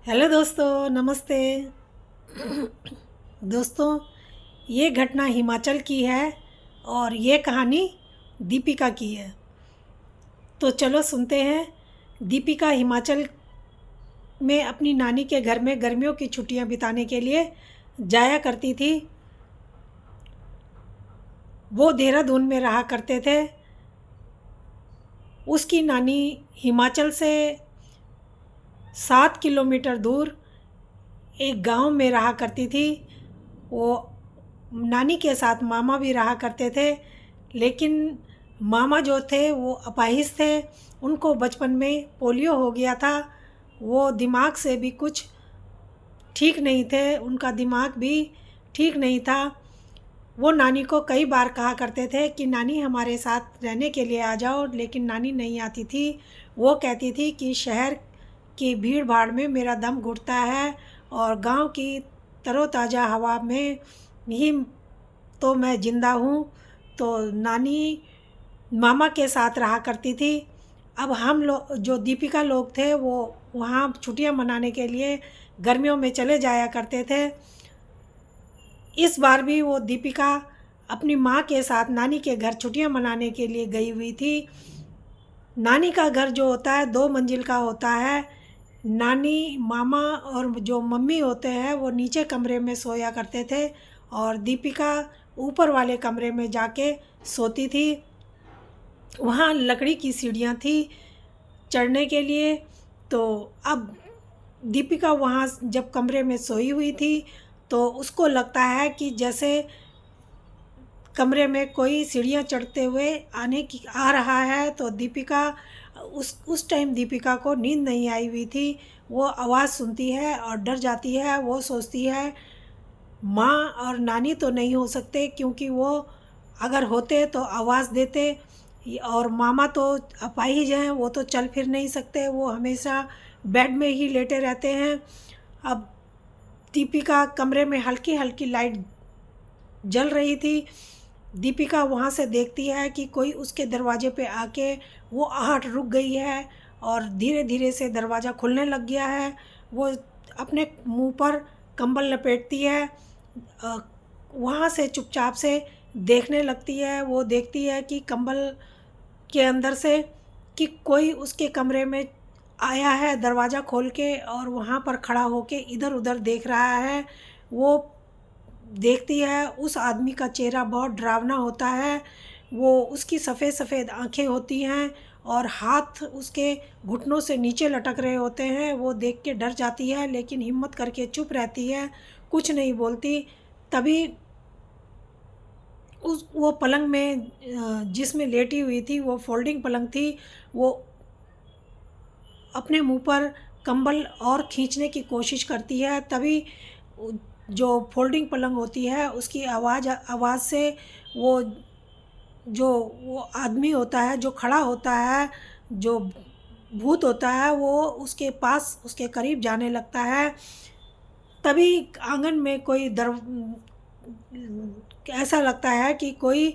Hello दोस्तों, नमस्ते। दोस्तों, ये घटना हिमाचल की है और ये कहानी दीपिका की है। तो चलो सुनते हैं। दीपिका हिमाचल में अपनी नानी के घर में गर्मियों की छुट्टियां बिताने के लिए जाया करती थी। वो देहरादून में रहा करते थे। उसकी नानी हिमाचल से 7 किलोमीटर दूर एक गांव में रहा करती थी। वो नानी के साथ मामा भी रहा करते थे, लेकिन मामा जो थे वो अपाहिज थे। उनको बचपन में पोलियो हो गया था। वो दिमाग से भी कुछ ठीक नहीं थे, उनका दिमाग भी ठीक नहीं था। वो नानी को कई बार कहा करते थे कि नानी हमारे साथ रहने के लिए आ जाओ, लेकिन नानी नहीं आती थी। वो कहती थी कि शहर की भीड़ भाड़ में मेरा दम घुटता है और गांव की तरोताज़ा हवा में ही तो मैं ज़िंदा हूँ। तो नानी मामा के साथ रहा करती थी। अब हम लोग जो दीपिका लोग थे वो वहाँ छुट्टियाँ मनाने के लिए गर्मियों में चले जाया करते थे। इस बार भी वो दीपिका अपनी माँ के साथ नानी के घर छुट्टियाँ मनाने के लिए गई हुई थी। नानी का घर जो होता है 2 मंजिल का होता है। नानी, मामा और जो मम्मी होते हैं वो नीचे कमरे में सोया करते थे और दीपिका ऊपर वाले कमरे में जाके सोती थी। वहाँ लकड़ी की सीढ़ियाँ थी चढ़ने के लिए। तो अब दीपिका वहाँ जब कमरे में सोई हुई थी तो उसको लगता है कि जैसे कमरे में कोई सीढ़ियाँ चढ़ते हुए आ रहा है। तो दीपिका उस टाइम दीपिका को नींद नहीं आई हुई थी। वो आवाज़ सुनती है और डर जाती है। वो सोचती है माँ और नानी तो नहीं हो सकते, क्योंकि वो अगर होते तो आवाज़ देते, और मामा तो अपाहिज हैं, वो तो चल फिर नहीं सकते, वो हमेशा बेड में ही लेटे रहते हैं। अब दीपिका कमरे में हल्की हल्की लाइट जल रही थी। दीपिका वहाँ से देखती है कि कोई उसके दरवाजे पे आके वो आहट रुक गई है और धीरे धीरे से दरवाज़ा खुलने लग गया है। वो अपने मुंह पर कंबल लपेटती है, वहाँ से चुपचाप से देखने लगती है। वो देखती है कि कंबल के अंदर से कि कोई उसके कमरे में आया है दरवाज़ा खोल के और वहाँ पर खड़ा होके इधर उधर देख रहा है। वो देखती है उस आदमी का चेहरा बहुत डरावना होता है। वो उसकी सफ़ेद सफ़ेद आँखें होती हैं और हाथ उसके घुटनों से नीचे लटक रहे होते हैं। वो देख के डर जाती है, लेकिन हिम्मत करके चुप रहती है, कुछ नहीं बोलती। तभी उस वो पलंग में जिसमें लेटी हुई थी वो फोल्डिंग पलंग थी। वो अपने मुंह पर कंबल और खींचने की कोशिश करती है। तभी जो फोल्डिंग पलंग होती है उसकी आवाज़ से वो जो वो आदमी होता है जो खड़ा होता है, जो भूत होता है, वो उसके पास उसके करीब जाने लगता है। तभी आंगन में कोई ऐसा लगता है कि कोई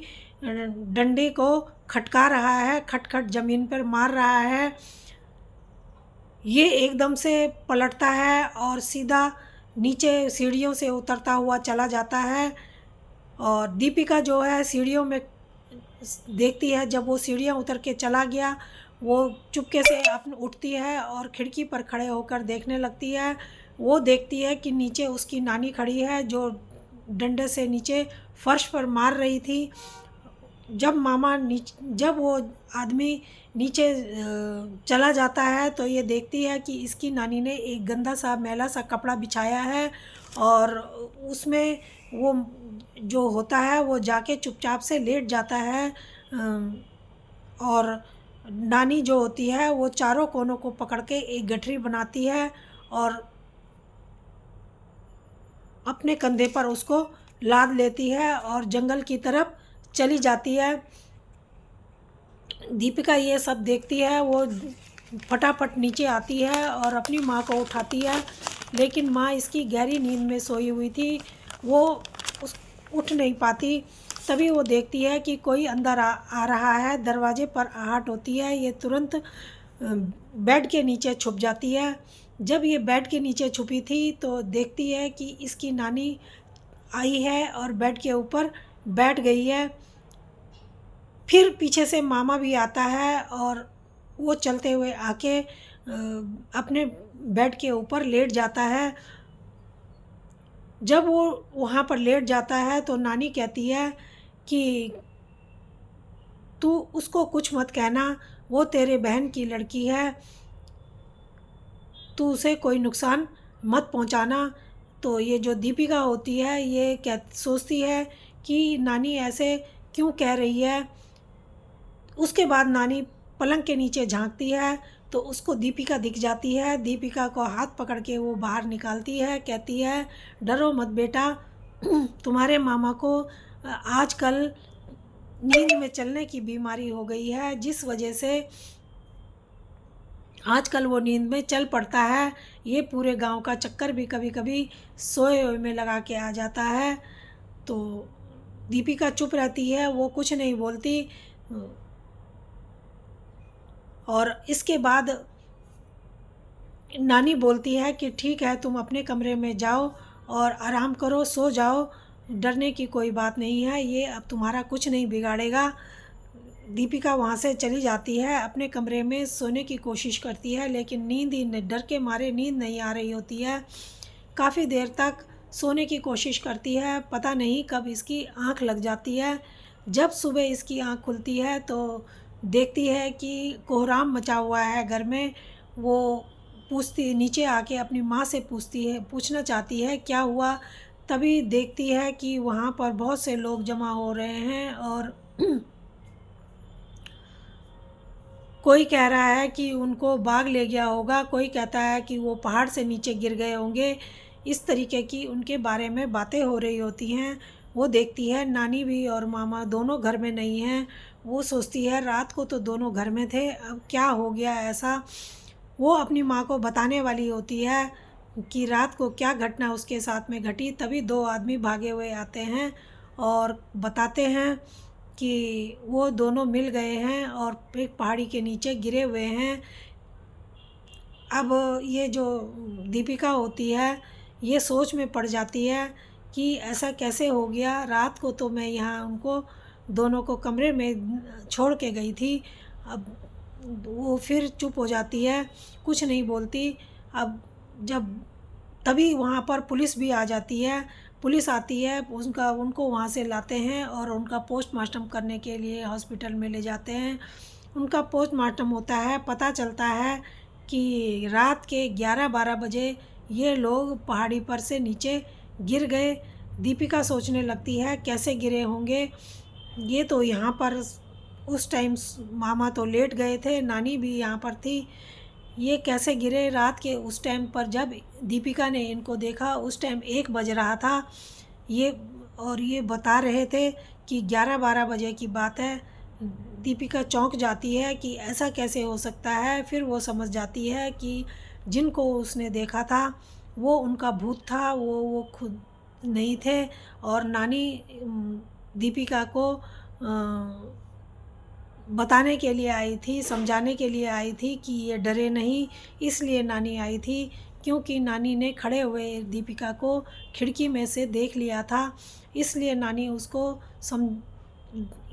डंडे को खटका रहा है, खटखट ज़मीन पर मार रहा है। ये एकदम से पलटता है और सीधा नीचे सीढ़ियों से उतरता हुआ चला जाता है। और दीपिका जो है सीढ़ियों में देखती है, जब वो सीढ़ियाँ उतर के चला गया, वो चुपके से अपने उठती है और खिड़की पर खड़े होकर देखने लगती है। वो देखती है कि नीचे उसकी नानी खड़ी है, जो डंडे से नीचे फर्श पर मार रही थी। जब वो आदमी नीचे चला जाता है तो ये देखती है कि इसकी नानी ने एक गंदा सा मैला सा कपड़ा बिछाया है और उसमें वो जो होता है वो जाके चुपचाप से लेट जाता है। और नानी जो होती है वो चारों कोनों को पकड़ के एक गठरी बनाती है और अपने कंधे पर उसको लाद लेती है और जंगल की तरफ चली जाती है। दीपिका ये सब देखती है, वो फटाफट नीचे आती है और अपनी माँ को उठाती है, लेकिन माँ इसकी गहरी नींद में सोई हुई थी, वो उस उठ नहीं पाती। तभी वो देखती है कि कोई अंदर आ रहा है। दरवाजे पर आहट होती है। ये तुरंत बेड के नीचे छुप जाती है। जब ये बेड के नीचे छुपी थी तो देखती है कि इसकी नानी आई है और बेड के ऊपर बैठ गई है। फिर पीछे से मामा भी आता है और वो चलते हुए आके अपने बेड के ऊपर लेट जाता है। जब वो वहाँ पर लेट जाता है तो नानी कहती है कि तू उसको कुछ मत कहना, वो तेरे बहन की लड़की है, तू उसे कोई नुकसान मत पहुँचाना। तो ये जो दीपिका होती है ये सोचती है कि नानी ऐसे क्यों कह रही है। उसके बाद नानी पलंग के नीचे झांकती है तो उसको दीपिका दिख जाती है। दीपिका को हाथ पकड़ के वो बाहर निकालती है, कहती है डरो मत बेटा, तुम्हारे मामा को आजकल नींद में चलने की बीमारी हो गई है, जिस वजह से आजकल वो नींद में चल पड़ता है। ये पूरे गांव का चक्कर भी कभी कभी सोए हुए में लगा के आ जाता है। तो दीपिका चुप रहती है, वो कुछ नहीं बोलती। और इसके बाद नानी बोलती है कि ठीक है, तुम अपने कमरे में जाओ और आराम करो, सो जाओ, डरने की कोई बात नहीं है, ये अब तुम्हारा कुछ नहीं बिगाड़ेगा। दीपिका वहाँ से चली जाती है, अपने कमरे में सोने की कोशिश करती है, लेकिन नींद ही डर के मारे नींद नहीं आ रही होती है। काफ़ी देर तक सोने की कोशिश करती है, पता नहीं कब इसकी आँख लग जाती है। जब सुबह इसकी आँख खुलती है तो देखती है कि कोहराम मचा हुआ है घर में। वो पूछती, नीचे आके अपनी माँ से पूछना चाहती है क्या हुआ। तभी देखती है कि वहाँ पर बहुत से लोग जमा हो रहे हैं और कोई कह रहा है कि उनको बाघ ले गया होगा, कोई कहता है कि वो पहाड़ से नीचे गिर गए होंगे। इस तरीके की उनके बारे में बातें हो रही होती हैं। वो देखती है नानी भी और मामा दोनों घर में नहीं हैं। वो सोचती है रात को तो दोनों घर में थे, अब क्या हो गया ऐसा। वो अपनी माँ को बताने वाली होती है कि रात को क्या घटना उसके साथ में घटी। तभी दो आदमी भागे हुए आते हैं और बताते हैं कि वो दोनों मिल गए हैं और एक पहाड़ी के नीचे गिरे हुए हैं। अब ये जो दीपिका होती है ये सोच में पड़ जाती है कि ऐसा कैसे हो गया, रात को तो मैं यहाँ उनको दोनों को कमरे में छोड़ के गई थी। अब वो फिर चुप हो जाती है, कुछ नहीं बोलती। अब जब तभी वहाँ पर पुलिस भी आ जाती है। पुलिस आती है, उनको वहाँ से लाते हैं और उनका पोस्टमार्टम करने के लिए हॉस्पिटल में ले जाते हैं। उनका पोस्टमार्टम होता है, पता चलता है कि रात के 11-12 बजे ये लोग पहाड़ी पर से नीचे गिर गए। दीपिका सोचने लगती है कैसे गिरे होंगे, ये तो यहाँ पर उस टाइम मामा तो लेट गए थे, नानी भी यहाँ पर थी, ये कैसे गिरे रात के उस टाइम पर। जब दीपिका ने इनको देखा उस टाइम 1 बज रहा था ये, और ये बता रहे थे कि 11-12 बजे की बात है। दीपिका चौंक जाती है कि ऐसा कैसे हो सकता है। फिर वो समझ जाती है कि जिनको उसने देखा था वो उनका भूत था, वो खुद नहीं थे। और नानी दीपिका को बताने के लिए आई थी, समझाने के लिए आई थी कि ये डरे नहीं, इसलिए नानी आई थी क्योंकि नानी ने खड़े हुए दीपिका को खिड़की में से देख लिया था। इसलिए नानी उसको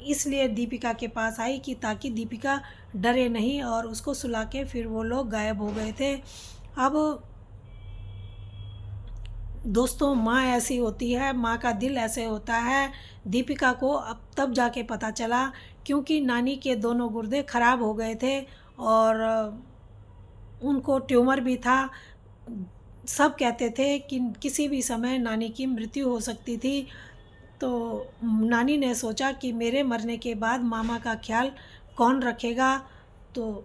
इसलिए दीपिका के पास आई कि ताकि दीपिका डरे नहीं, और उसको सुला के फिर वो लोग गायब हो गए थे। अब दोस्तों, माँ ऐसी होती है, माँ का दिल ऐसे होता है। दीपिका को अब तब जाके पता चला क्योंकि नानी के दोनों गुर्दे ख़राब हो गए थे और उनको ट्यूमर भी था। सब कहते थे कि किसी भी समय नानी की मृत्यु हो सकती थी। तो नानी ने सोचा कि मेरे मरने के बाद मामा का ख्याल कौन रखेगा। तो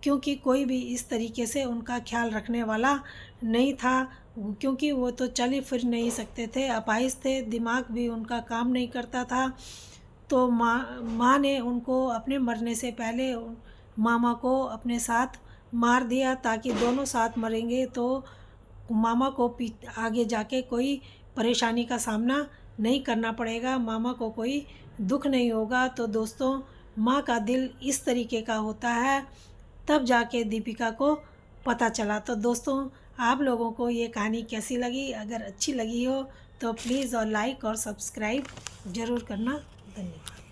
क्योंकि कोई भी इस तरीके से उनका ख्याल रखने वाला नहीं था, क्योंकि वो तो चल ही फिर नहीं सकते थे, अपाहिज थे, दिमाग भी उनका काम नहीं करता था। तो माँ ने उनको अपने मरने से पहले मामा को अपने साथ मार दिया ताकि दोनों साथ मरेंगे तो मामा को आगे जाके कोई परेशानी का सामना नहीं करना पड़ेगा, मामा को कोई दुख नहीं होगा। तो दोस्तों, माँ का दिल इस तरीके का होता है। तब जाके दीपिका को पता चला। तो दोस्तों, आप लोगों को ये कहानी कैसी लगी? अगर अच्छी लगी हो तो प्लीज़ और लाइक और सब्सक्राइब ज़रूर करना। धन्यवाद।